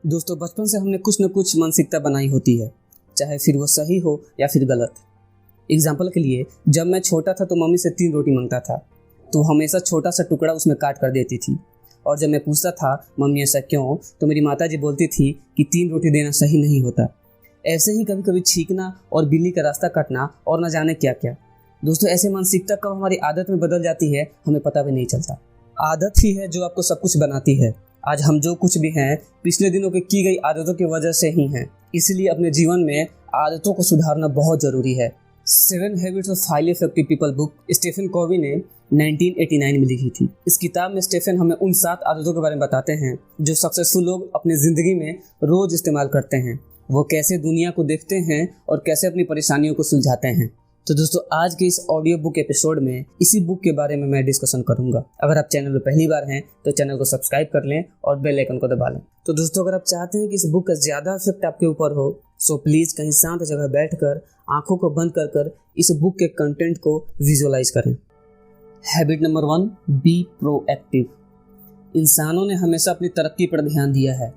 दोस्तों, बचपन से हमने कुछ न कुछ मानसिकता बनाई होती है, चाहे फिर वो सही हो या फिर गलत। एग्जाम्पल के लिए, जब मैं छोटा था तो मम्मी से 3 रोटी मांगता था तो हमेशा छोटा सा टुकड़ा उसमें काट कर देती थी। और जब मैं पूछता था मम्मी ऐसा क्यों, तो मेरी माता जी बोलती थी कि 3 रोटी देना सही नहीं होता। ऐसे ही कभी कभी छींकना और बिल्ली का रास्ता काटना और न जाने क्या क्या। दोस्तों, ऐसे मानसिकता कब हमारी आदत में बदल जाती है हमें पता भी नहीं चलता। आदत ही है जो आपको सब कुछ बनाती है। आज हम जो कुछ भी हैं पिछले दिनों की गई आदतों की वजह से ही हैं। इसलिए अपने जीवन में आदतों को सुधारना बहुत ज़रूरी है। 7 habits of highly effective people book Stephen Covey ने 1989 में लिखी थी। इस किताब में स्टीफन हमें उन 7 आदतों के बारे में बताते हैं जो सक्सेसफुल लोग अपनी ज़िंदगी में रोज़ इस्तेमाल करते हैं। वो कैसे दुनिया को देखते हैं और कैसे अपनी परेशानियों को सुलझाते हैं। तो दोस्तों, आज के इस ऑडियो बुक एपिसोड में इसी बुक के बारे में मैं डिस्कशन करूंगा। अगर आप चैनल पर पहली बार हैं तो चैनल को सब्सक्राइब कर लें और बेल आइकन को दबा लें। तो दोस्तों, अगर आप चाहते हैं कि इस बुक का ज़्यादा इफेक्ट आपके ऊपर हो, सो प्लीज़ कहीं शांत जगह बैठकर आंखों को बंद कर इस बुक के कंटेंट को विजुअलाइज करें। Habit number 1, be proactive. इंसानों ने हमेशा अपनी तरक्की पर ध्यान दिया है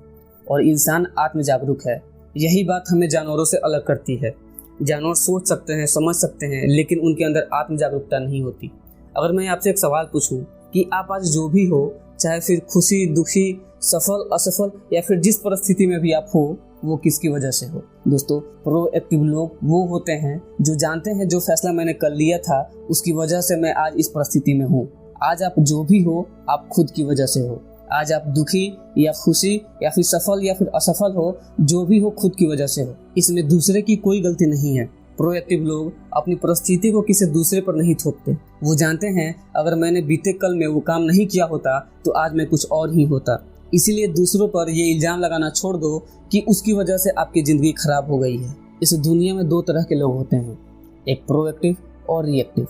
और इंसान आत्म जागरूक है। यही बात हमें जानवरों से अलग करती है। जानवर सोच सकते हैं, समझ सकते हैं, लेकिन उनके अंदर आत्म जागरूकता नहीं होती। अगर मैं आपसे एक सवाल पूछूं कि आप आज जो भी हो, चाहे फिर खुशी, दुखी, सफल, असफल या फिर जिस परिस्थिति में भी आप हो, वो किसकी वजह से हो? दोस्तों, प्रोएक्टिव लोग वो होते हैं जो जानते हैं जो फैसला मैंने कर लिया था उसकी वजह से मैं आज इस परिस्थिति में हूँ। आज आप जो भी हो, आप खुद की वजह से हो। आज आप दुखी या खुशी या फिर सफल या फिर असफल हो, जो भी हो खुद की वजह से हो। इसमें दूसरे की कोई गलती नहीं है। प्रोएक्टिव लोग अपनी परिस्थिति को किसी दूसरे पर नहीं थोपते। वो जानते हैं अगर मैंने बीते कल में वो काम नहीं किया होता तो आज मैं कुछ और ही होता। इसीलिए दूसरों पर ये इल्ज़ाम लगाना छोड़ दो कि उसकी वजह से आपकी ज़िंदगी खराब हो गई है। इस दुनिया में 2 तरह के लोग होते हैं, एक प्रोएक्टिव और रिएक्टिव।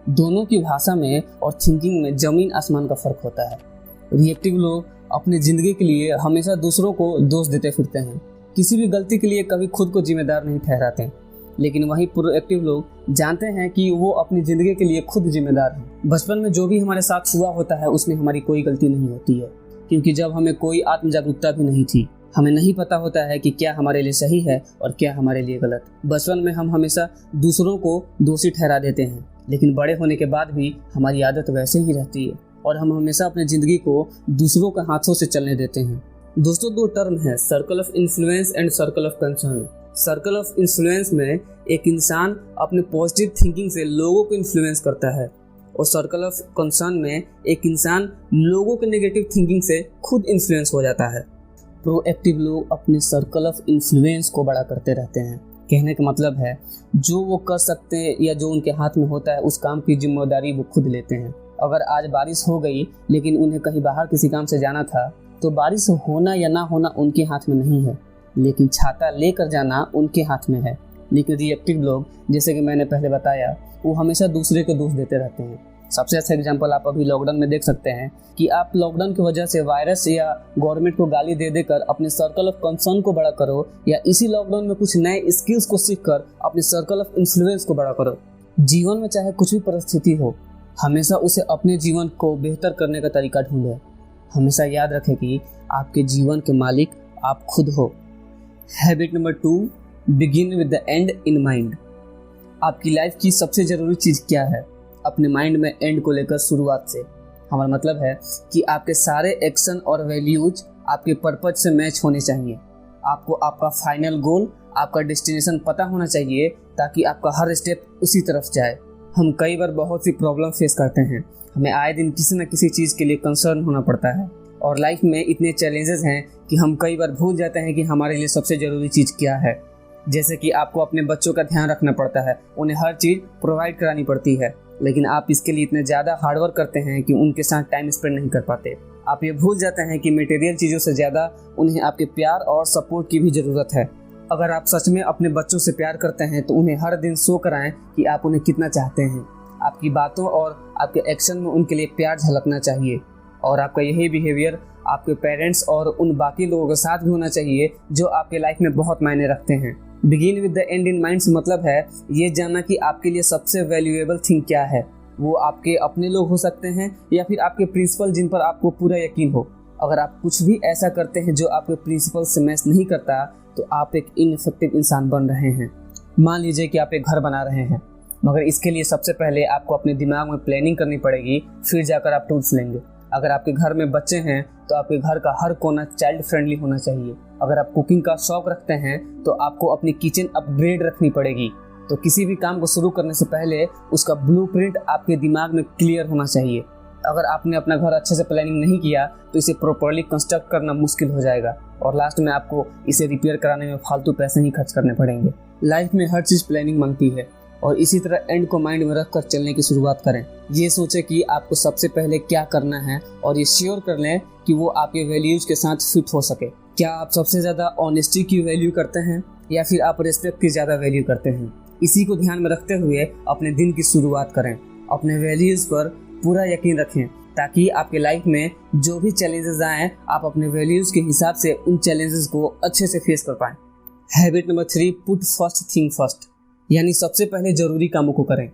दोनों की भाषा में और थिंकिंग में ज़मीन आसमान का फ़र्क होता है। रिएक्टिव लोग अपनी ज़िंदगी के लिए हमेशा दूसरों को दोष देते फिरते हैं, किसी भी गलती के लिए कभी खुद को जिम्मेदार नहीं ठहराते। लेकिन वहीं प्रोएक्टिव लोग जानते हैं कि वो अपनी ज़िंदगी के लिए खुद जिम्मेदार हैं। बचपन में जो भी हमारे साथ हुआ होता है उसमें हमारी कोई गलती नहीं होती है, क्योंकि जब हमें कोई आत्म जागरूकता भी नहीं थी, हमें नहीं पता होता है कि क्या हमारे लिए सही है और क्या हमारे लिए गलत। बचपन में हम हमेशा दूसरों को दोषी ठहरा देते हैं, लेकिन बड़े होने के बाद भी हमारी आदत वैसे ही रहती है और हम हमेशा अपनी ज़िंदगी को दूसरों के हाथों से चलने देते हैं। दोस्तों, 2 टर्म है, circle of influence and circle of concern. Circle of influence में एक इंसान अपने पॉजिटिव थिंकिंग से लोगों को इन्फ्लुएंस करता है और सर्कल ऑफ कंसर्न में एक इंसान लोगों के नेगेटिव थिंकिंग से खुद इन्फ्लुएंस हो जाता है। प्रोएक्टिव लोग अपने सर्कल ऑफ इन्फ्लुएंस को बड़ा करते रहते हैं। कहने का मतलब है जो वो कर सकते हैं या जो उनके हाथ में होता है उस काम की जिम्मेदारी वो खुद लेते हैं। अगर आज बारिश हो गई लेकिन उन्हें कहीं बाहर किसी काम से जाना था तो बारिश होना या ना होना उनके हाथ में नहीं है, लेकिन छाता लेकर जाना उनके हाथ में है। लेकिन रिएक्टिव लोग, जैसे कि मैंने पहले बताया, वो हमेशा दूसरे को दोष देते रहते हैं। सबसे अच्छा एग्जांपल आप अभी लॉकडाउन में देख सकते हैं कि आप लॉकडाउन की वजह से वायरस या गवर्नमेंट को गाली दे देकर अपने सर्कल ऑफ कंसर्न को बड़ा करो, या इसी लॉकडाउन में कुछ नए स्किल्स को सीखकर अपने सर्कल ऑफ इन्फ्लुएंस को बड़ा करो। जीवन में चाहे कुछ भी परिस्थिति हो, हमेशा उसे अपने जीवन को बेहतर करने का तरीका ढूंढें। हमेशा याद रखें कि आपके जीवन के मालिक आप खुद हो। Habit number 2, begin with the and in mind. आपकी लाइफ की सबसे ज़रूरी चीज़ क्या है? अपने माइंड में एंड को लेकर शुरुआत से। हमारा मतलब है कि आपके सारे एक्शन और वैल्यूज आपके पर्पज से मैच होने चाहिए। आपको आपका फाइनल गोल, आपका डेस्टिनेशन पता होना चाहिए ताकि आपका हर स्टेप उसी तरफ जाए। हम कई बार बहुत सी प्रॉब्लम फेस करते हैं। हमें आए दिन किसी न किसी चीज़ के लिए कंसर्न होना पड़ता है और लाइफ में इतने चैलेंजेस हैं कि हम कई बार भूल जाते हैं कि हमारे लिए सबसे ज़रूरी चीज़ क्या है। जैसे कि आपको अपने बच्चों का ध्यान रखना पड़ता है, उन्हें हर चीज़ प्रोवाइड करानी पड़ती है, लेकिन आप इसके लिए इतने ज़्यादा हार्डवर्क करते हैं कि उनके साथ टाइम स्पेंड नहीं कर पाते। आप ये भूल जाते हैं कि मटेरियल चीज़ों से ज़्यादा उन्हें आपके प्यार और सपोर्ट की भी ज़रूरत है। अगर आप सच में अपने बच्चों से प्यार करते हैं तो उन्हें हर दिन शो कराएं कि आप उन्हें कितना चाहते हैं। आपकी बातों और आपके एक्शन में उनके लिए प्यार झलकना चाहिए और आपका यही बिहेवियर आपके पेरेंट्स और उन बाकी लोगों के साथ भी होना चाहिए जो आपके लाइफ में बहुत मायने रखते हैं। Begin with the and in mind से मतलब है ये जानना कि आपके लिए सबसे वैल्यूएबल थिंग क्या है। वो आपके अपने लोग हो सकते हैं या फिर आपके प्रिंसिपल जिन पर आपको पूरा यकीन हो। अगर आप कुछ भी ऐसा करते हैं जो आपके प्रिंसिपल से मैच नहीं करता तो आप एक इनइफेक्टिव इंसान बन रहे हैं। मान लीजिए कि आप एक घर बना रहे हैं, मगर इसके लिए सबसे पहले आपको अपने दिमाग में प्लानिंग करनी पड़ेगी, फिर जाकर आप टूल्स लेंगे। अगर आपके घर में बच्चे हैं तो आपके घर का हर कोना चाइल्ड फ्रेंडली होना चाहिए। अगर आप कुकिंग का शौक रखते हैं तो आपको अपनी किचन अपग्रेड रखनी पड़ेगी। तो किसी भी काम को शुरू करने से पहले उसका ब्लूप्रिंट आपके दिमाग में क्लियर होना चाहिए। अगर आपने अपना घर अच्छे से प्लानिंग नहीं किया तो इसे प्रॉपर्ली कंस्ट्रक्ट करना मुश्किल हो जाएगा और लास्ट में आपको इसे रिपेयर कराने में फालतू पैसे ही खर्च करने पड़ेंगे। लाइफ में हर चीज़ प्लानिंग मांगती है और इसी तरह एंड को माइंड में रखकर चलने की शुरुआत करें। ये सोचें कि आपको सबसे पहले क्या करना है और ये श्योर कर लें कि वो आपके वैल्यूज़ के साथ फिट हो सके। क्या आप सबसे ज़्यादा ऑनेस्टी की वैल्यू करते हैं या फिर आप रिस्पेक्ट की ज़्यादा वैल्यू करते हैं? इसी को ध्यान में रखते हुए अपने दिन की शुरुआत करें। अपने वैल्यूज़ पर पूरा यकीन रखें ताकि आपके लाइफ में जो भी चैलेंजेस आएँ आप अपने वैल्यूज़ के हिसाब से उन चैलेंजेस को अच्छे से फेस कर पाएँ। Habit number 3, put first thing first, यानी सबसे पहले ज़रूरी कामों को करें।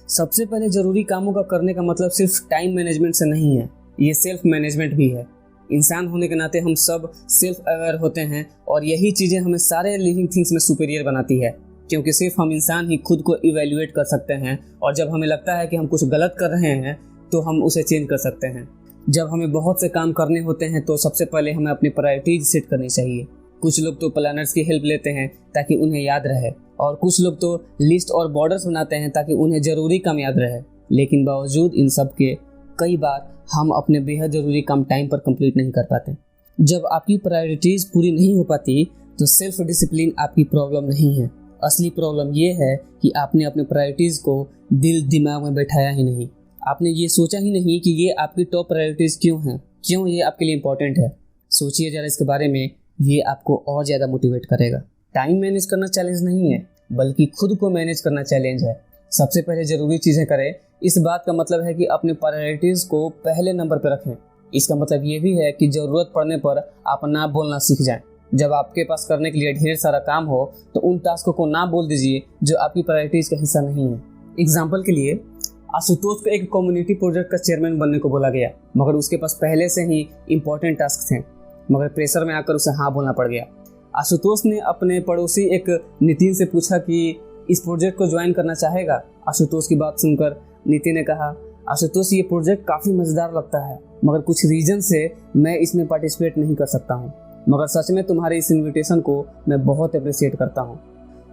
सबसे पहले ज़रूरी कामों का करने का मतलब सिर्फ टाइम मैनेजमेंट से नहीं है, ये सेल्फ मैनेजमेंट भी है। इंसान होने के नाते हम सब सेल्फ अवेयर होते हैं और यही चीज़ें हमें सारे लिविंग थिंग्स में सुपीरियर बनाती है, क्योंकि सिर्फ हम इंसान ही खुद को इवैल्यूएट कर सकते हैं और जब हमें लगता है कि हम कुछ गलत कर रहे हैं तो हम उसे चेंज कर सकते हैं। जब हमें बहुत से काम करने होते हैं तो सबसे पहले हमें अपनी प्रायोरिटीज सेट करनी चाहिए। कुछ लोग तो प्लानर्स की हेल्प लेते हैं ताकि उन्हें याद रहे और कुछ लोग तो लिस्ट और बॉर्डर्स बनाते हैं ताकि उन्हें ज़रूरी काम याद रहे। लेकिन बावजूद इन सब के कई बार हम अपने बेहद ज़रूरी काम टाइम पर कंप्लीट नहीं कर पाते। जब आपकी प्रायोरिटीज़ पूरी नहीं हो पाती तो सेल्फ डिसिप्लिन आपकी प्रॉब्लम नहीं है। असली प्रॉब्लम ये है कि आपने अपने प्रायोरिटीज़ को दिल दिमाग में बैठाया ही नहीं। आपने ये सोचा ही नहीं कि ये आपकी टॉप प्रायोरिटीज़ क्यों हैं, क्यों ये आपके लिए इम्पोर्टेंट है। सोचिए ज़रा इसके बारे में, ये आपको और ज़्यादा मोटिवेट करेगा। टाइम मैनेज करना चैलेंज नहीं है बल्कि खुद को मैनेज करना चैलेंज है। सबसे पहले ज़रूरी चीज़ें करें, इस बात का मतलब है कि अपने प्रायोरिटीज़ को पहले नंबर पर रखें। इसका मतलब ये भी है कि ज़रूरत पड़ने पर आप ना बोलना सीख जाएं। जब आपके पास करने के लिए ढेर सारा काम हो तो उन टास्कों को ना बोल दीजिए जो आपकी प्रायोरिटीज़ का हिस्सा नहीं है। एग्जाम्पल के लिए, आशुतोष को एक कम्युनिटी प्रोजेक्ट का चेयरमैन बनने को बोला गया, मगर उसके पास पहले से ही इम्पोर्टेंट टास्क थे, मगर प्रेशर में आकर उसे हाँ बोलना पड़ गया। आशुतोष ने अपने पड़ोसी एक नितिन से पूछा कि इस प्रोजेक्ट को ज्वाइन करना चाहेगा। आशुतोष की बात सुनकर नितिन ने कहा, आशुतोष ये प्रोजेक्ट काफ़ी मज़ेदार लगता है मगर कुछ रीज़न से मैं इसमें पार्टिसिपेट नहीं कर सकता हूँ, मगर सच में तुम्हारे इस इन्विटेशन को मैं बहुत अप्रिशिएट करता हूँ।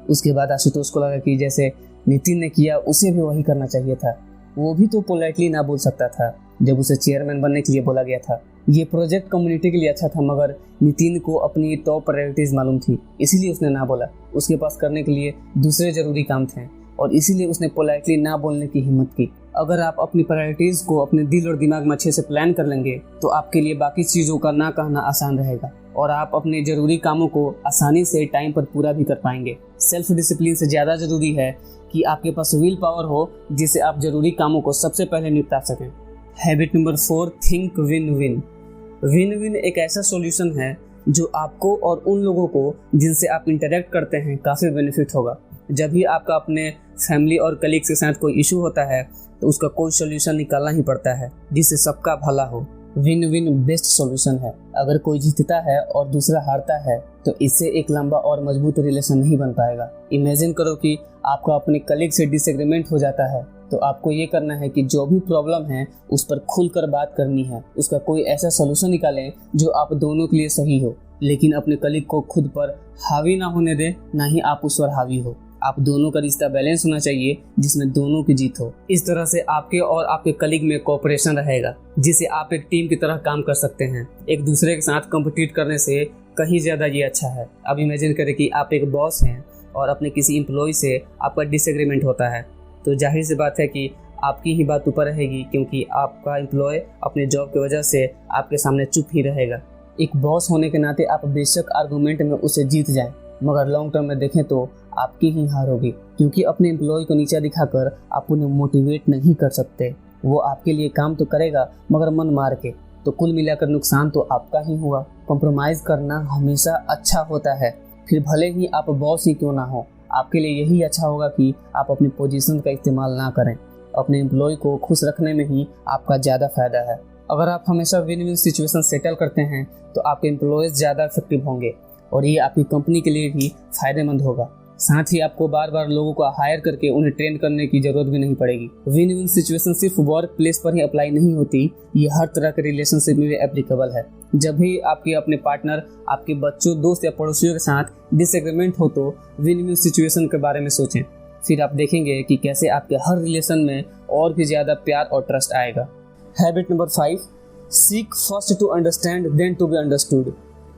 उसके बाद आशुतोष को लगा कि जैसे नितिन ने किया उसे भी वही करना चाहिए था। वो भी तो पोलाइटली ना बोल सकता था जब उसे चेयरमैन बनने के लिए बोला गया था। ये प्रोजेक्ट कम्युनिटी के लिए अच्छा था मगर नितिन को अपनी टॉप प्रायोरिटीज़ मालूम थी, इसीलिए उसने ना बोला। उसके पास करने के लिए दूसरे ज़रूरी काम थे और इसीलिए उसने पोलाइटली ना बोलने की हिम्मत की। अगर आप अपनी प्रायोरिटीज़ को अपने दिल और दिमाग में अच्छे से प्लान कर लेंगे तो आपके लिए बाकी चीज़ों का ना कहना आसान रहेगा और आप अपने ज़रूरी कामों को आसानी से टाइम पर पूरा भी कर पाएंगे। सेल्फ डिसिप्लिन से ज़्यादा ज़रूरी है कि आपके पास विल पावर हो जिससे आप ज़रूरी कामों को सबसे पहले निपटा सकें। Habit number 4, think win win. Win win एक ऐसा सॉल्यूशन है जो आपको और उन लोगों को जिनसे आप इंटरेक्ट करते हैं काफ़ी बेनिफिट होगा। जब भी आपका अपने फैमिली और कलीग्स के साथ कोई इशू होता है तो उसका कोई सॉल्यूशन निकालना ही पड़ता है जिससे सबका भला हो। विन विन बेस्ट सॉल्यूशन है। अगर कोई जीतता है और दूसरा हारता है तो इससे एक लंबा और मजबूत रिलेशन नहीं बन पाएगा। इमेजिन करो कि आपका अपने कलीग से डिसएग्रीमेंट हो जाता है तो आपको ये करना है कि जो भी प्रॉब्लम है उस पर खुलकर बात करनी है, उसका कोई ऐसा सॉल्यूशन निकालें जो आप दोनों के लिए सही हो, लेकिन अपने कलीग को खुद पर हावी ना होने दें, ना ही आप उस पर हावी हो। आप दोनों का रिश्ता बैलेंस होना चाहिए जिसमें दोनों की जीत हो। इस तरह से आपके और आपके कलीग में कोऑपरेशन रहेगा जिससे आप एक टीम की तरह काम कर सकते हैं। एक दूसरे के साथ कम्पिटिट करने से कहीं ज़्यादा ये अच्छा है। अब इमेजिन करें कि आप एक बॉस हैं और अपने किसी एम्प्लॉय से आपका डिसएग्रीमेंट होता है तो जाहिर सी बात है कि आपकी ही बात ऊपर रहेगी क्योंकि आपका एम्प्लॉय अपने जॉब की वजह से आपके सामने चुप ही रहेगा। एक बॉस होने के नाते आप बेशक आर्गूमेंट में उसे जीत जाएं मगर लॉन्ग टर्म में देखें तो आपकी ही हार होगी क्योंकि अपने एम्प्लॉय को नीचा दिखाकर आप उन्हें मोटिवेट नहीं कर सकते। वो आपके लिए काम तो करेगा मगर मन मार के, तो कुल मिलाकर नुकसान तो आपका ही हुआ। कॉम्प्रोमाइज़ करना हमेशा अच्छा होता है, फिर भले ही आप बॉस ही क्यों ना हो। आपके लिए यही अच्छा होगा कि आप अपनी पोजीशन का इस्तेमाल ना करें। अपने एम्प्लॉय को खुश रखने में ही आपका ज़्यादा फायदा है। अगर आप हमेशा विन विन सिचुएशन सेटल करते हैं तो आपके एम्प्लॉयज़ ज़्यादा इफेक्टिव होंगे और ये आपकी कंपनी के लिए भी फायदेमंद होगा। साथ ही आपको बार बार लोगों को हायर करके उन्हें ट्रेन करने की जरूरत भी नहीं पड़ेगी। विन विन सिचुएशन सिर्फ वर्क प्लेस पर ही अप्लाई नहीं होती, ये हर तरह के रिलेशनशिप में भी एप्लीकेबल है। जब भी आपके अपने पार्टनर, आपके बच्चों, दोस्त या पड़ोसियों के साथ डिसएग्रीमेंट हो तो विन विन सिचुएशन के बारे में सोचें। फिर आप देखेंगे कि कैसे आपके हर रिलेशन में और भी ज़्यादा प्यार और ट्रस्ट आएगा। Habit number 5, seek first to understand then to be understood.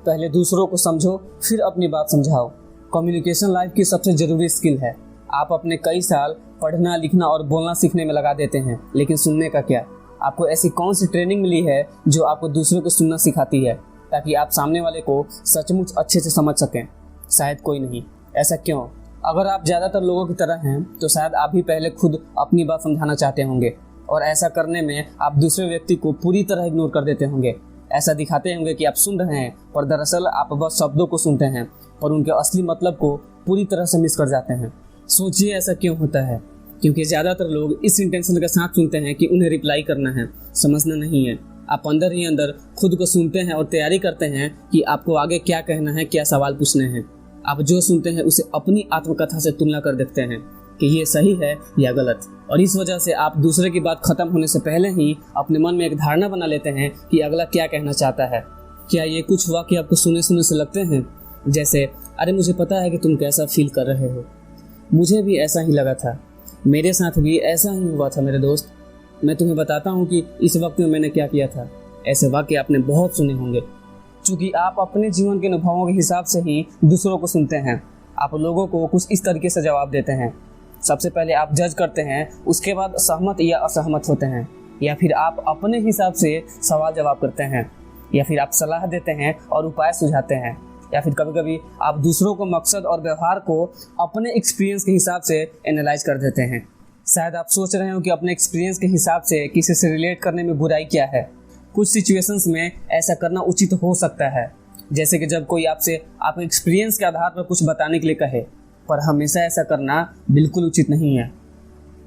पहले दूसरों को समझो फिर अपनी बात समझाओ। कम्युनिकेशन लाइफ की सबसे ज़रूरी स्किल है। आप अपने कई साल पढ़ना, लिखना और बोलना सीखने में लगा देते हैं, लेकिन सुनने का क्या? आपको ऐसी कौन सी ट्रेनिंग मिली है जो आपको दूसरों को सुनना सिखाती है ताकि आप सामने वाले को सचमुच अच्छे से समझ सकें? शायद कोई नहीं। ऐसा क्यों? अगर आप ज़्यादातर लोगों की तरह हैं तो शायद आप भी पहले खुद अपनी बात समझाना चाहते होंगे और ऐसा करने में आप दूसरे व्यक्ति को पूरी तरह इग्नोर कर देते होंगे। ऐसा दिखाते होंगे कि आप सुन रहे हैं, पर दरअसल आप बस शब्दों को सुनते हैं और उनके असली मतलब को पूरी तरह से मिस कर जाते हैं। सोचिए ऐसा क्यों होता है? क्योंकि ज़्यादातर लोग इस इंटेंशन के साथ सुनते हैं कि उन्हें रिप्लाई करना है, समझना नहीं है। आप अंदर ही अंदर खुद को सुनते हैं और तैयारी करते हैं कि आपको आगे क्या कहना है, क्या सवाल पूछने हैं। आप जो सुनते हैं उसे अपनी आत्मकथा से तुलना कर देखते हैं कि ये सही है या गलत, और इस वजह से आप दूसरे की बात खत्म होने से पहले ही अपने मन में एक धारणा बना लेते हैं कि अगला क्या कहना चाहता है। क्या ये कुछ वाक्य आपको सुने सुने से लगते हैं? जैसे, अरे मुझे पता है कि तुम कैसा फील कर रहे हो, मुझे भी ऐसा ही लगा था, मेरे साथ भी ऐसा ही हुआ था मेरे दोस्त, मैं तुम्हें बताता हूँ कि इस वक्त में मैंने क्या किया था। ऐसे वाक्य आपने बहुत सुने होंगे। चूँकि आप अपने जीवन के अनुभवों के हिसाब से ही दूसरों को सुनते हैं, आप लोगों को कुछ इस तरीके से जवाब देते हैं। सबसे पहले आप जज करते हैं, उसके बाद सहमत या असहमत होते हैं, या फिर आप अपने हिसाब से सवाल जवाब करते हैं, या फिर आप सलाह देते हैं और उपाय सुझाते हैं, या फिर कभी कभी आप दूसरों को मकसद और व्यवहार को अपने एक्सपीरियंस के हिसाब से एनालाइज कर देते हैं। शायद आप सोच रहे हो कि अपने एक्सपीरियंस के हिसाब से किसी से रिलेट करने में बुराई क्या है। कुछ सिचुएशंस में ऐसा करना उचित हो सकता है, जैसे कि जब कोई आपसे आपके एक्सपीरियंस के आधार पर कुछ बताने के लिए कहे, पर हमेशा ऐसा करना बिल्कुल उचित नहीं है।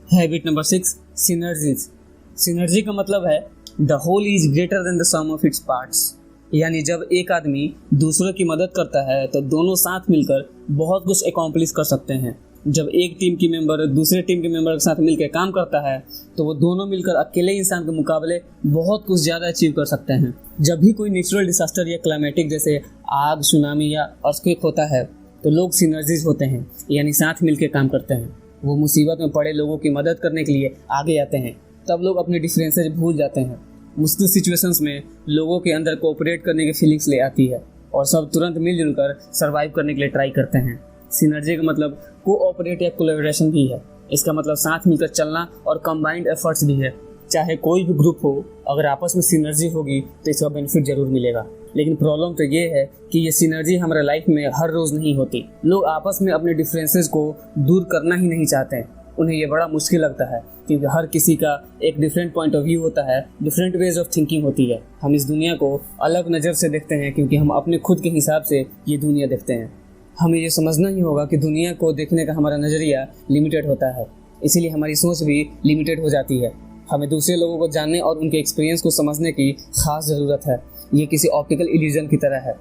Habit number 6, synergies. सिनर्जी का मतलब है the whole is greater than the sum of its parts. यानी जब एक आदमी दूसरों की मदद करता है तो दोनों साथ मिलकर बहुत कुछ एकम्प्लिश कर सकते हैं। जब एक टीम की मेंबर दूसरे टीम के मेंबर के साथ मिलकर काम करता है तो वो दोनों मिलकर अकेले इंसान के मुकाबले बहुत कुछ ज़्यादा अचीव कर सकते हैं। जब भी कोई नेचुरल डिसास्टर या क्लाइमेटिक जैसे आग, सुनामी या अर्थक्वेक होता है तो लोग सिनर्जीज होते हैं, यानी साथ मिलकर काम करते हैं। वो मुसीबत में पड़े लोगों की मदद करने के लिए आगे आते हैं। तब लोग अपने डिफरेंसेस भूल जाते हैं। मुश्किल सिचुएशंस में लोगों के अंदर कोऑपरेट करने की फीलिंग्स ले आती है और सब तुरंत मिलजुल कर सर्वाइव करने के लिए ट्राई करते हैं। सिनर्जी का मतलब कोऑपरेट या कोलैबोरेशन भी है। इसका मतलब साथ मिलकर चलना और कंबाइंड एफर्ट्स भी है। चाहे कोई भी ग्रुप हो, अगर आपस में सिनर्जी होगी तो इसका बेनिफिट जरूर मिलेगा। लेकिन प्रॉब्लम तो ये है कि ये सिनर्जी हमारे लाइफ में हर रोज़ नहीं होती। लोग आपस में अपने डिफरेंसेस को दूर करना ही नहीं चाहते हैं। उन्हें ये बड़ा मुश्किल लगता है क्योंकि हर किसी का एक डिफरेंट पॉइंट ऑफ व्यू होता है, डिफरेंट वेज ऑफ थिंकिंग होती है। हम इस दुनिया को अलग नज़र से देखते हैं क्योंकि हम अपने खुद के हिसाब से ये दुनिया देखते हैं। हमें ये समझना ही होगा कि दुनिया को देखने का हमारा नज़रिया लिमिटेड होता है, इसीलिए हमारी सोच भी लिमिटेड हो जाती है। हमें दूसरे लोगों को जानने और उनके एक्सपीरियंस को समझने की खास ज़रूरत है। ये किसी ऑप्टिकल इल्यूजन की तरह है।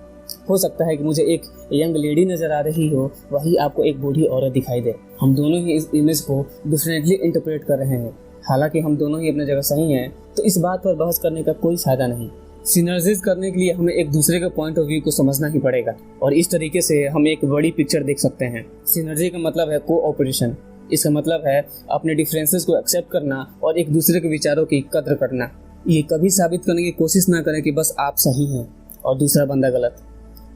हो सकता है कि मुझे एक यंग लेडी नज़र आ रही हो, वही आपको एक बूढ़ी औरत दिखाई दे। हम दोनों ही इस इमेज को डिफरेंटली इंटरप्रेट कर रहे हैं। हालांकि हम दोनों ही अपनी जगह सही हैं, तो इस बात पर बहस करने का कोई फ़ायदा नहीं। सिनर्जीज करने के लिए हमें एक दूसरे के पॉइंट ऑफ व्यू को समझना ही पड़ेगा और इस तरीके से हम एक बड़ी पिक्चर देख सकते हैं। सिनर्जी का मतलब है कोऑपरेशन। इसका मतलब है अपने डिफरेंसेस को एक्सेप्ट करना और एक दूसरे के विचारों की कद्र करना। ये कभी साबित करने की कोशिश ना करें कि बस आप सही हैं और दूसरा बंदा गलत।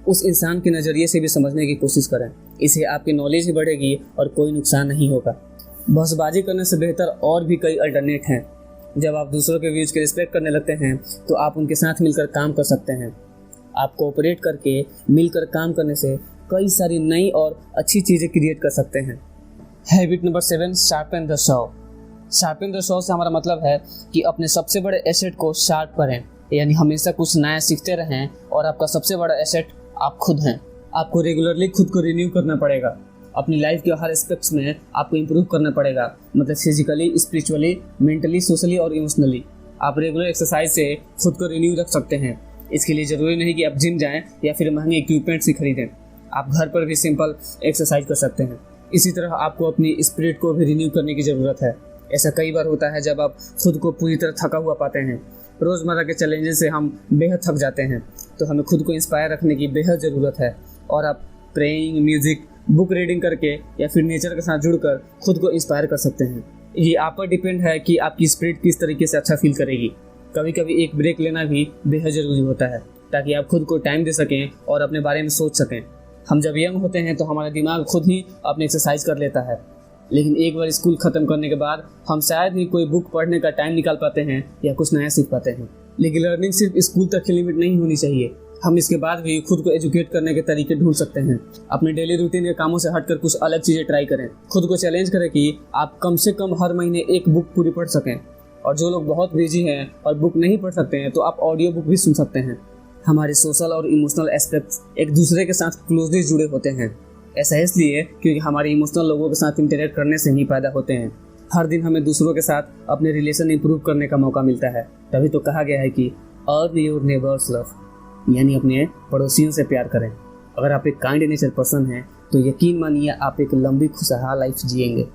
उस इंसान के नज़रिए से भी समझने की कोशिश करें। इससे आपकी नॉलेज ही बढ़ेगी और कोई नुकसान नहीं होगा। बहसबाजी करने से बेहतर और भी कई अल्टरनेट हैं। जब आप दूसरों के व्यूज़ की रिस्पेक्ट करने लगते हैं तो आप उनके साथ मिलकर काम कर सकते हैं। आप कोऑपरेट करके मिलकर काम करने से कई सारी नई और अच्छी चीज़ें क्रिएट कर सकते हैं। Habit number 7, sharpen the Shaw. Sharpen the Shaw से हमारा मतलब है कि अपने सबसे बड़े एसेट को शार्प करें, यानी हमेशा कुछ नया सीखते रहें। और आपका सबसे बड़ा एसेट आप खुद हैं। आपको रेगुलरली खुद को रिन्यू करना पड़ेगा। अपनी लाइफ के हर एस्पेक्ट्स में आपको इम्प्रूव करना पड़ेगा, मतलब फिजिकली, स्पिरिचुअली, मेंटली, सोशली और इमोशनली। आप रेगुलर एक्सरसाइज से खुद को रिन्यू रख सकते हैं। इसके लिए ज़रूरी नहीं कि आप जिम जाएं या फिर महंगे इक्विपमेंट्स ही खरीदें। आप घर पर भी सिंपल एक्सरसाइज कर सकते हैं। इसी तरह आपको अपनी स्पिरिट को भी रिन्यू करने की ज़रूरत है। ऐसा कई बार होता है जब आप खुद को पूरी तरह थका हुआ पाते हैं। रोज़मर्रा के चैलेंजेस से हम बेहद थक जाते हैं, तो हमें खुद को इंस्पायर रखने की बेहद ज़रूरत है। और आप प्रेइंग, म्यूज़िक, बुक रीडिंग करके या फिर नेचर के साथ जुड़कर खुद को इंस्पायर कर सकते हैं। ये आप पर डिपेंड है कि आपकी स्पिरिट किस तरीके से अच्छा फील करेगी। कभी कभी एक ब्रेक लेना भी बेहद ज़रूरी होता है, ताकि आप खुद को टाइम दे सकें और अपने बारे में सोच सकें। हम जब यंग होते हैं तो हमारा दिमाग खुद ही अपनी एक्सरसाइज कर लेता है, लेकिन एक बार स्कूल ख़त्म करने के बाद हम शायद ही कोई बुक पढ़ने का टाइम निकाल पाते हैं या कुछ नया सीख पाते हैं। लेकिन लर्निंग सिर्फ स्कूल तक की लिमिट नहीं होनी चाहिए। हम इसके बाद भी खुद को एजुकेट करने के तरीके ढूंढ सकते हैं। अपने डेली रूटीन के कामों से हटकर कुछ अलग चीज़ें ट्राई करें। खुद को चैलेंज करें कि आप कम से कम हर महीने एक बुक पूरी पढ़ सकें। और जो लोग बहुत बिजी हैं और बुक नहीं पढ़ सकते हैं, तो आप ऑडियो बुक भी सुन सकते हैं। हमारे सोशल और इमोशनल एस्पेक्ट्स एक दूसरे के साथ क्लोजली जुड़े होते हैं। ऐसा इसलिए क्योंकि हमारे इमोशनल लोगों के साथ इंटरेक्ट करने से ही पैदा होते हैं। हर दिन हमें दूसरों के साथ अपने रिलेशन इंप्रूव करने का मौका मिलता है। तभी तो कहा गया है कि अर्न योर नेबर्स लव, यानी अपने पड़ोसियों से प्यार करें। अगर आप एक काइंड नेचर पर्सन हैं तो यकीन मानिए आप एक लंबी खुशहाल लाइफ जिएंगे।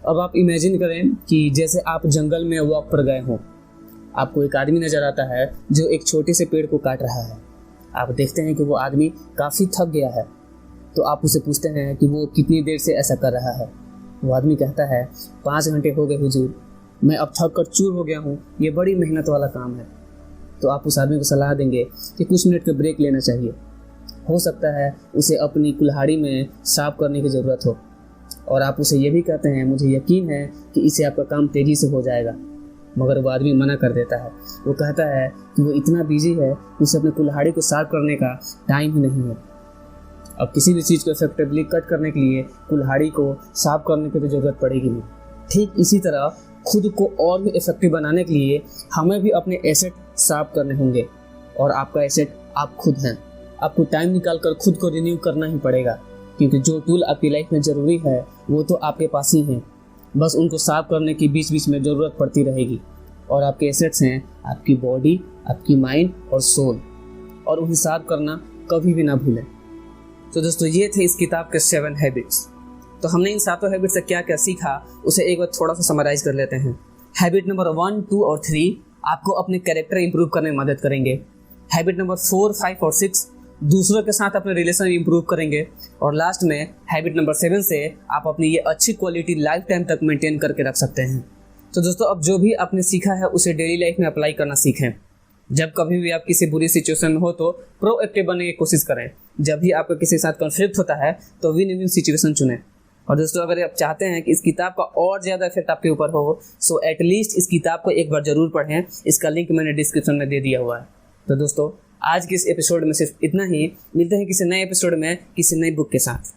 अब आप इमेजिन करें कि जैसे आप जंगल में वॉक पर गए हों। आपको एक आदमी नज़र आता है जो एक छोटे से पेड़ को काट रहा है। आप देखते हैं कि वो आदमी काफ़ी थक गया है, तो आप उसे पूछते हैं कि वो कितनी देर से ऐसा कर रहा है। वो आदमी कहता है 5 घंटे हो गए हुजूर, मैं अब थक कर चूर हो गया हूँ, ये बड़ी मेहनत वाला काम है। तो आप उस आदमी को सलाह देंगे कि कुछ मिनट का ब्रेक लेना चाहिए। हो सकता है उसे अपनी कुल्हाड़ी में साफ करने की ज़रूरत हो, और आप उसे ये भी कहते हैं मुझे यकीन है कि इससे आपका काम तेज़ी से हो जाएगा। मगर वो आदमी मना कर देता है। वो कहता है कि वो इतना बिजी है, उसे अपनी कुल्हाड़ी को साफ करने का टाइम ही नहीं है। अब किसी भी चीज़ को इफेक्टिवली कट करने के लिए कुल्हाड़ी को साफ करने की तो ज़रूरत पड़ेगी नहीं। ठीक इसी तरह खुद को और भी इफेक्टिव बनाने के लिए हमें भी अपने एसेट साफ करने होंगे, और आपका एसेट आप खुद हैं। आपको टाइम निकाल कर खुद को रिन्यू करना ही पड़ेगा, क्योंकि जो टूल आपकी लाइफ में ज़रूरी है वो तो आपके पास ही हैं। बस उनको साफ करने की बीच बीच में ज़रूरत पड़ती रहेगी। और आपके एसेट्स हैं आपकी बॉडी, आपकी माइंड और सोल, और उन्हें साफ करना कभी भी ना भूलें। तो दोस्तों, ये थे इस किताब के 7 हैबिट्स। तो हमने इन 7 हैबिट से क्या क्या सीखा उसे एक बार थोड़ा सा समराइज़ कर लेते हैं। हैबिट नंबर 1, 2 और 3 आपको अपने कैरेक्टर इंप्रूव करने में मदद करेंगे। हैबिट नंबर 4, 5 और 6 दूसरों के साथ अपने रिलेशन इंप्रूव करेंगे। और लास्ट में हैबिट नंबर 7 से आप अपनी ये अच्छी क्वालिटी लाइफ टाइम तक मेंटेन करके रख सकते हैं। तो दोस्तों, अब जो भी आपने सीखा है उसे डेली लाइफ में अप्लाई करना सीखें। जब कभी भी आप किसी बुरी सिचुएशन में हो तो प्रोएक्टिव बनने की कोशिश करें। जब भी आपका किसी के साथ कॉन्फ्लिक्ट होता है तो विन विन सिचुएशन चुनें। और दोस्तों, अगर आप चाहते हैं कि इस किताब का और ज़्यादा इफेक्ट आपके ऊपर हो, सो एटलीस्ट इस किताब को एक बार ज़रूर पढ़ें। इसका लिंक मैंने डिस्क्रिप्शन में दे दिया हुआ है। तो दोस्तों, आज के इस एपिसोड में सिर्फ इतना ही। मिलते हैं किसी नए एपिसोड में किसी नई बुक के साथ।